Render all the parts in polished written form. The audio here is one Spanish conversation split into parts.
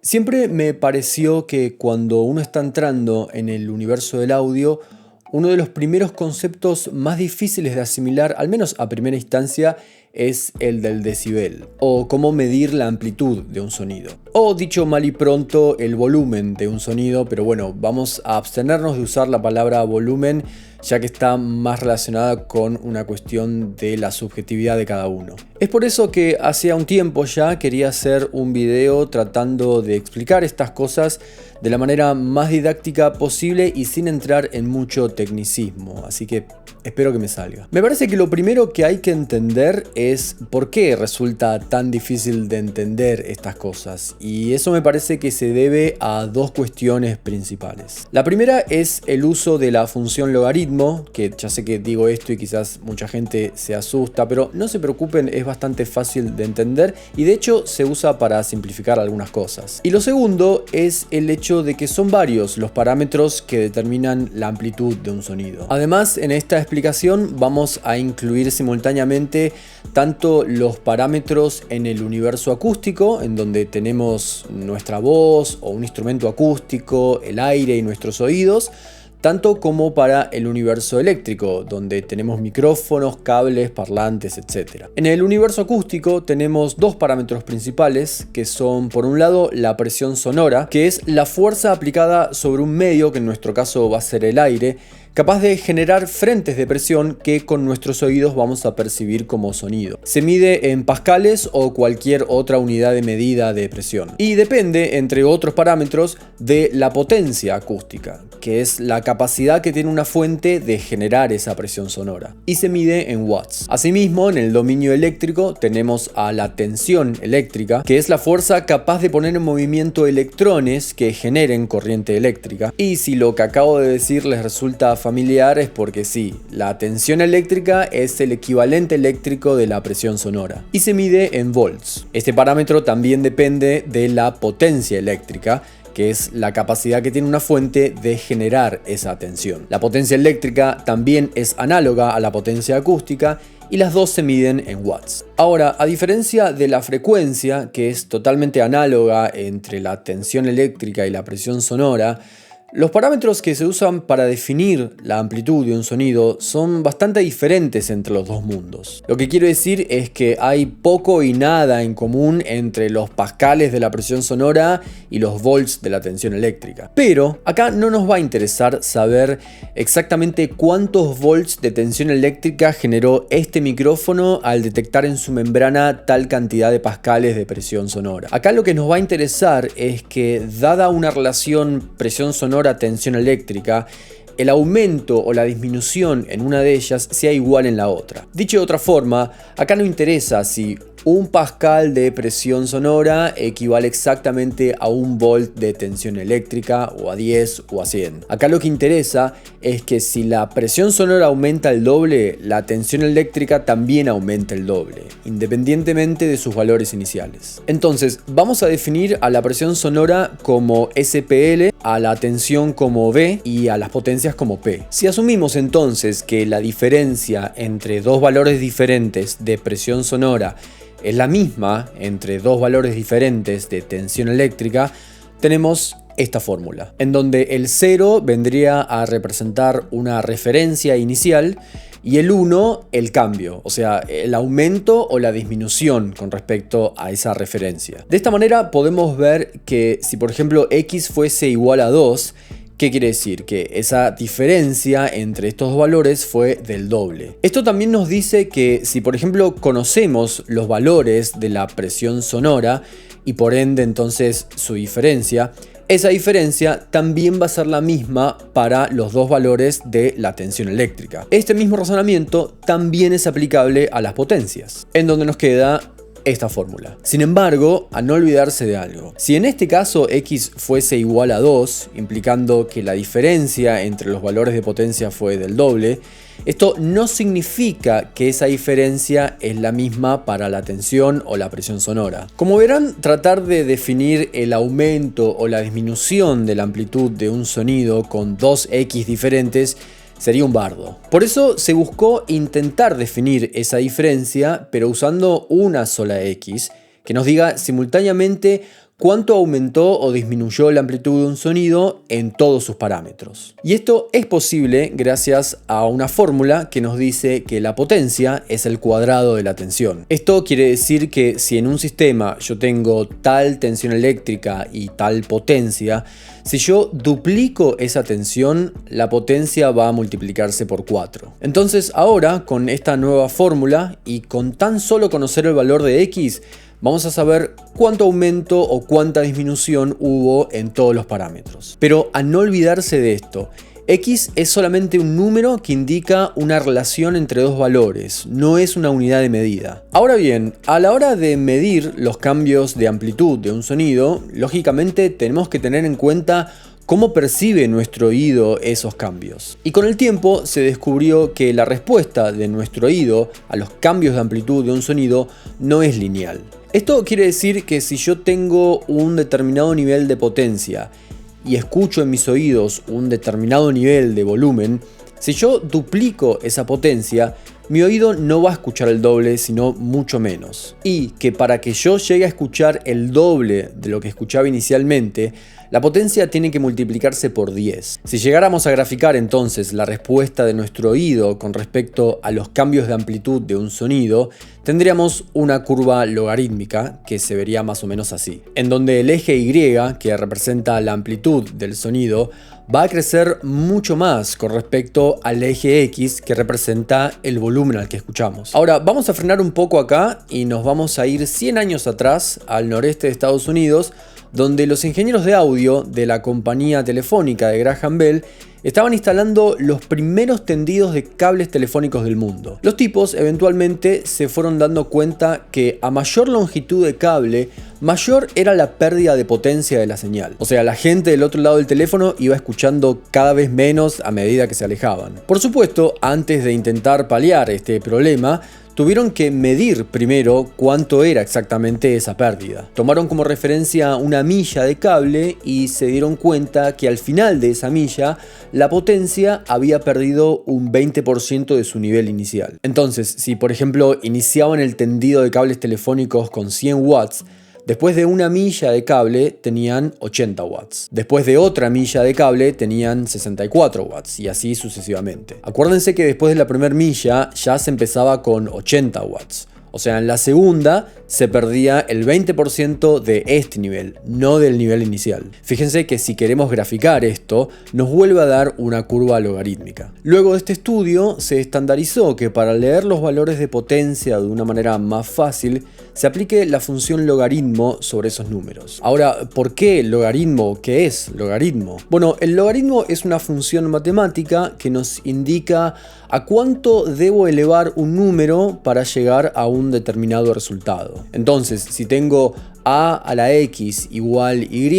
Siempre me pareció que cuando uno está entrando en el universo del audio, uno de los primeros conceptos más difíciles de asimilar, al menos a primera instancia, es el del decibel, o cómo medir la amplitud de un sonido. O dicho mal y pronto, el volumen de un sonido, pero bueno, vamos a abstenernos de usar la palabra volumen, ya que está más relacionada con una cuestión de la subjetividad de cada uno. Es por eso que hacía un tiempo ya quería hacer un video tratando de explicar estas cosas de la manera más didáctica posible y sin entrar en mucho tecnicismo, así que espero que me salga. Me parece que lo primero que hay que entender es por qué resulta tan difícil de entender estas cosas, y eso me parece que se debe a dos cuestiones principales. La primera es el uso de la función logaritmo, que ya sé que digo esto y quizás mucha gente se asusta, pero no se preocupen, es bastante fácil de entender y de hecho se usa para simplificar algunas cosas. Y lo segundo es el hecho de que son varios los parámetros que determinan la amplitud de un sonido. Además, en esta explicación vamos a incluir simultáneamente tanto los parámetros en el universo acústico, en donde tenemos nuestra voz o un instrumento acústico, el aire y nuestros oídos, tanto como para el universo eléctrico, donde tenemos micrófonos, cables, parlantes, etc. En el universo acústico tenemos dos parámetros principales, que son por un lado la presión sonora, que es la fuerza aplicada sobre un medio, que en nuestro caso va a ser el aire, capaz de generar frentes de presión que con nuestros oídos vamos a percibir como sonido. Se mide en pascales o cualquier otra unidad de medida de presión. Y depende, entre otros parámetros, de la potencia acústica, que es la capacidad que tiene una fuente de generar esa presión sonora. Y se mide en watts. Asimismo, en el dominio eléctrico tenemos a la tensión eléctrica, que es la fuerza capaz de poner en movimiento electrones que generen corriente eléctrica. Y si lo que acabo de decir les resulta familiar es porque sí, la tensión eléctrica es el equivalente eléctrico de la presión sonora y se mide en volts. Este parámetro también depende de la potencia eléctrica, que es la capacidad que tiene una fuente de generar esa tensión. La potencia eléctrica también es análoga a la potencia acústica y las dos se miden en watts. Ahora, a diferencia de la frecuencia, que es totalmente análoga entre la tensión eléctrica y la presión sonora, los parámetros que se usan para definir la amplitud de un sonido son bastante diferentes entre los dos mundos. Lo que quiero decir es que hay poco y nada en común entre los pascales de la presión sonora y los volts de la tensión eléctrica. Pero acá no nos va a interesar saber exactamente cuántos volts de tensión eléctrica generó este micrófono al detectar en su membrana tal cantidad de pascales de presión sonora. Acá lo que nos va a interesar es que, dada una relación presión sonora tensión eléctrica, el aumento o la disminución en una de ellas sea igual en la otra. Dicho de otra forma, acá no interesa si un pascal de presión sonora equivale exactamente a un volt de tensión eléctrica, o a 10 o a 100. Acá lo que interesa es que si la presión sonora aumenta el doble, la tensión eléctrica también aumenta el doble, independientemente de sus valores iniciales. Entonces, vamos a definir a la presión sonora como SPL, a la tensión como V y a las potencias como P. Si asumimos entonces que la diferencia entre dos valores diferentes de presión sonora es la misma entre dos valores diferentes de tensión eléctrica, tenemos esta fórmula, en donde el 0 vendría a representar una referencia inicial y el 1 el cambio, o sea, el aumento o la disminución con respecto a esa referencia. De esta manera podemos ver que si por ejemplo x fuese igual a 2, ¿qué quiere decir? Que esa diferencia entre estos dos valores fue del doble. Esto también nos dice que si por ejemplo conocemos los valores de la presión sonora y por ende entonces su diferencia, esa diferencia también va a ser la misma para los dos valores de la tensión eléctrica. Este mismo razonamiento también es aplicable a las potencias, en donde nos queda esta fórmula. Sin embargo, a no olvidarse de algo. Si en este caso x fuese igual a 2, implicando que la diferencia entre los valores de potencia fue del doble, esto no significa que esa diferencia es la misma para la tensión o la presión sonora. Como verán, tratar de definir el aumento o la disminución de la amplitud de un sonido con dos x diferentes sería un bardo. Por eso se buscó intentar definir esa diferencia, pero usando una sola x, que nos diga simultáneamente cuánto aumentó o disminuyó la amplitud de un sonido en todos sus parámetros. Y esto es posible gracias a una fórmula que nos dice que la potencia es el cuadrado de la tensión. Esto quiere decir que si en un sistema yo tengo tal tensión eléctrica y tal potencia, si yo duplico esa tensión, la potencia va a multiplicarse por 4. Entonces ahora, con esta nueva fórmula y con tan solo conocer el valor de X, vamos a saber cuánto aumento o cuánta disminución hubo en todos los parámetros. Pero a no olvidarse de esto, X es solamente un número que indica una relación entre dos valores, no es una unidad de medida. Ahora bien, a la hora de medir los cambios de amplitud de un sonido, lógicamente tenemos que tener en cuenta cómo percibe nuestro oído esos cambios. Y con el tiempo se descubrió que la respuesta de nuestro oído a los cambios de amplitud de un sonido no es lineal. Esto quiere decir que si yo tengo un determinado nivel de potencia y escucho en mis oídos un determinado nivel de volumen, si yo duplico esa potencia, mi oído no va a escuchar el doble, sino mucho menos. Y que para que yo llegue a escuchar el doble de lo que escuchaba inicialmente, la potencia tiene que multiplicarse por 10. Si llegáramos a graficar entonces la respuesta de nuestro oído con respecto a los cambios de amplitud de un sonido, tendríamos una curva logarítmica que se vería más o menos así, en donde el eje Y, que representa la amplitud del sonido, va a crecer mucho más con respecto al eje X, que representa el volumen al que escuchamos. Ahora vamos a frenar un poco acá y nos vamos a ir 100 años atrás, al noreste de Estados Unidos, donde los ingenieros de audio de la compañía telefónica de Graham Bell estaban instalando los primeros tendidos de cables telefónicos del mundo. Los tipos eventualmente se fueron dando cuenta que a mayor longitud de cable, mayor era la pérdida de potencia de la señal. O sea, la gente del otro lado del teléfono iba escuchando cada vez menos a medida que se alejaban. Por supuesto, antes de intentar paliar este problema, tuvieron que medir primero cuánto era exactamente esa pérdida. Tomaron como referencia una milla de cable y se dieron cuenta que al final de esa milla la potencia había perdido un 20% de su nivel inicial. Entonces, si por ejemplo iniciaban el tendido de cables telefónicos con 100 watts, después de una milla de cable tenían 80 watts. Después de otra milla de cable tenían 64 watts y así sucesivamente. Acuérdense que después de la primera milla ya se empezaba con 80 watts. O sea, en la segunda se perdía el 20% de este nivel, no del nivel inicial. Fíjense que si queremos graficar esto, nos vuelve a dar una curva logarítmica. Luego de este estudio, se estandarizó que para leer los valores de potencia de una manera más fácil, se aplique la función logaritmo sobre esos números. Ahora, ¿por qué logaritmo? ¿Qué es logaritmo? Bueno, el logaritmo es una función matemática que nos indica a cuánto debo elevar un número para llegar a un determinado resultado. Entonces, si tengo a a la x igual y,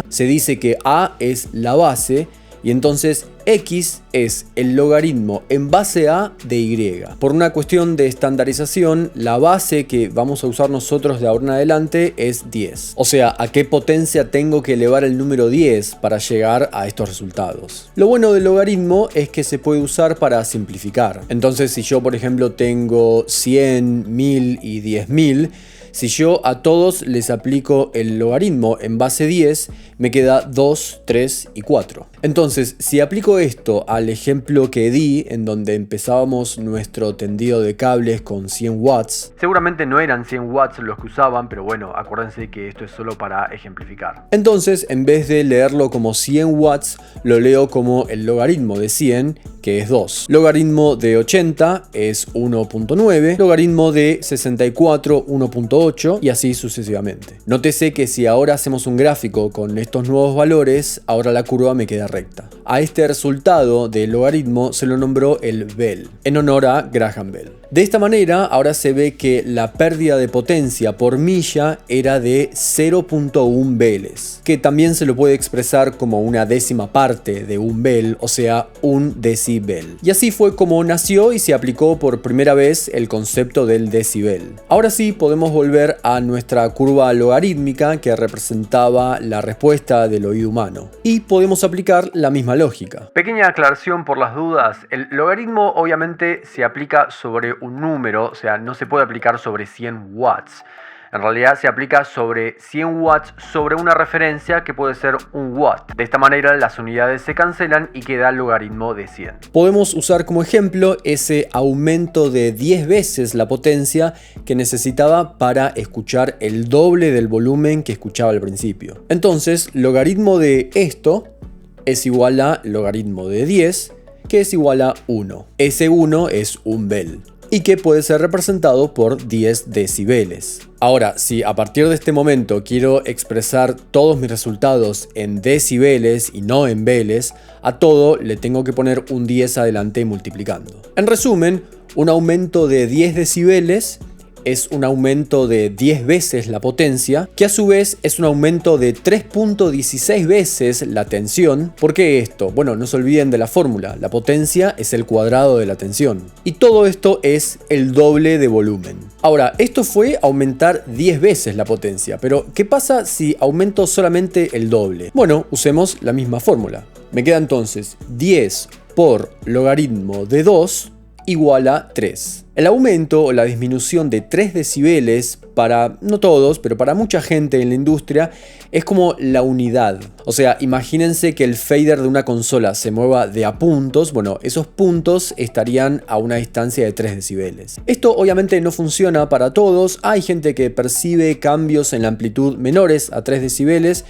se dice que a es la base y entonces x es el logaritmo en base a de y. Por una cuestión de estandarización, la base que vamos a usar nosotros de ahora en adelante es 10. O sea, ¿a qué potencia tengo que elevar el número 10 para llegar a estos resultados? Lo bueno del logaritmo es que se puede usar para simplificar. Entonces, si yo por ejemplo tengo 100, 1000 y 10.000, si yo a todos les aplico el logaritmo en base 10, me queda 2, 3 y 4. Entonces, si aplico esto al ejemplo que di, en donde empezábamos nuestro tendido de cables con 100 watts, seguramente no eran 100 watts los que usaban, pero bueno, acuérdense que esto es solo para ejemplificar. Entonces, en vez de leerlo como 100 watts, lo leo como el logaritmo de 100, que es 2. Logaritmo de 80 es 1.9, logaritmo de 64, 1.8 y así sucesivamente. Nótese que si ahora hacemos un gráfico con estos nuevos valores, ahora la curva me queda recta. A este resultado del logaritmo se lo nombró el Bell, en honor a Graham Bell. De esta manera, ahora se ve que la pérdida de potencia por milla era de 0.1 Bells, que también se lo puede expresar como una décima parte de un Bell, o sea, un decibel. Y así fue como nació y se aplicó por primera vez el concepto del decibel. Ahora sí podemos volver a nuestra curva logarítmica que representaba la respuesta del oído humano. Y podemos aplicar la misma lógica. Pequeña aclaración por las dudas, el logaritmo obviamente se aplica sobre un número, o sea, no se puede aplicar sobre 100 watts. En realidad se aplica sobre 100 watts sobre una referencia que puede ser 1 watt. De esta manera las unidades se cancelan y queda el logaritmo de 100. Podemos usar como ejemplo ese aumento de 10 veces la potencia que necesitaba para escuchar el doble del volumen que escuchaba al principio. Entonces, logaritmo de esto es igual a logaritmo de 10, que es igual a 1. Ese 1 es un bel y que puede ser representado por 10 decibeles. Ahora, si a partir de este momento quiero expresar todos mis resultados en decibeles y no en beles, a todo le tengo que poner un 10 adelante multiplicando. En resumen, un aumento de 10 decibeles es un aumento de 10 veces la potencia, que a su vez es un aumento de 3.16 veces la tensión. ¿Por qué esto? Bueno, no se olviden de la fórmula, la potencia es el cuadrado de la tensión. Y todo esto es el doble de volumen. Ahora, esto fue aumentar 10 veces la potencia, pero ¿qué pasa si aumento solamente el doble? Bueno, usemos la misma fórmula. Me queda entonces 10 por logaritmo de 2 igual a 3. El aumento o la disminución de 3 decibeles para, no todos, pero para mucha gente en la industria, es como la unidad. O sea, imagínense que el fader de una consola se mueva de a puntos. Bueno, esos puntos estarían a una distancia de 3 decibeles. Esto obviamente no funciona para todos. Hay gente que percibe cambios en la amplitud menores a 3 decibeles.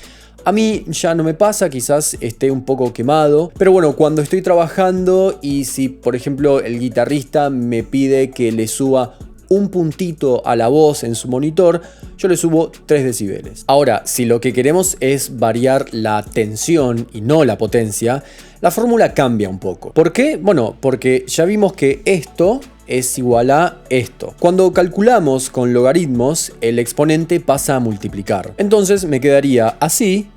A mí ya no me pasa, quizás esté un poco quemado, pero bueno, cuando estoy trabajando y si por ejemplo el guitarrista me pide que le suba un puntito a la voz en su monitor, yo le subo 3 decibeles. Ahora, si lo que queremos es variar la tensión y no la potencia, la fórmula cambia un poco. ¿Por qué? Bueno, porque ya vimos que esto es igual a esto. Cuando calculamos con logaritmos, el exponente pasa a multiplicar. Entonces me quedaría así,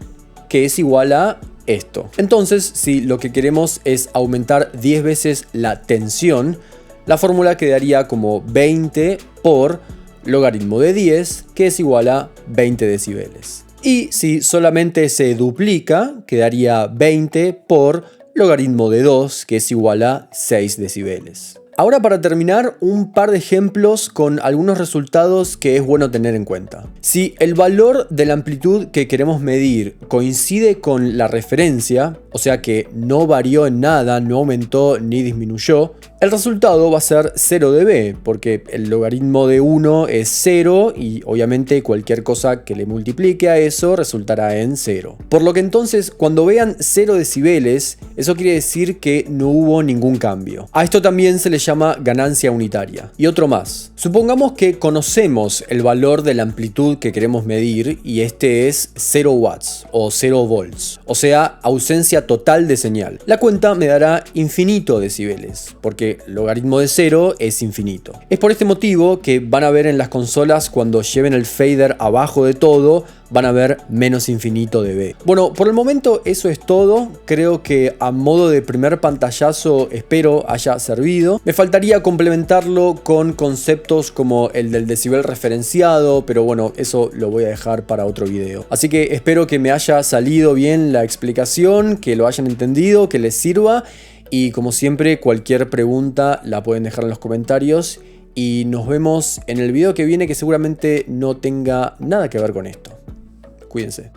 que es igual a esto. Entonces, si lo que queremos es aumentar 10 veces la tensión, la fórmula quedaría como 20 por logaritmo de 10, que es igual a 20 decibeles. Y si solamente se duplica, quedaría 20 por logaritmo de 2, que es igual a 6 decibeles. Ahora, para terminar, un par de ejemplos con algunos resultados que es bueno tener en cuenta. Si el valor de la amplitud que queremos medir coincide con la referencia, o sea que no varió en nada, no aumentó ni disminuyó, el resultado va a ser 0 dB, porque el logaritmo de 1 es 0 y obviamente cualquier cosa que le multiplique a eso resultará en 0. Por lo que entonces, cuando vean 0 decibeles, eso quiere decir que no hubo ningún cambio. A esto también se le llama ganancia unitaria. Y otro más. Supongamos que conocemos el valor de la amplitud que queremos medir y este es 0 watts o 0 volts, o sea, ausencia total de señal. La cuenta me dará infinito decibeles, porque logaritmo de 0 es infinito. Es por este motivo que van a ver en las consolas cuando lleven el fader abajo de todo, van a ver menos infinito dB. Bueno, por el momento eso es todo. Creo que a modo de primer pantallazo espero haya servido. Me faltaría complementarlo con conceptos como el del decibel referenciado, pero bueno, eso lo voy a dejar para otro video. Así que espero que me haya salido bien la explicación, que lo hayan entendido, que les sirva. Y como siempre, cualquier pregunta la pueden dejar en los comentarios. Y nos vemos en el video que viene, que seguramente no tenga nada que ver con esto. Cuídense.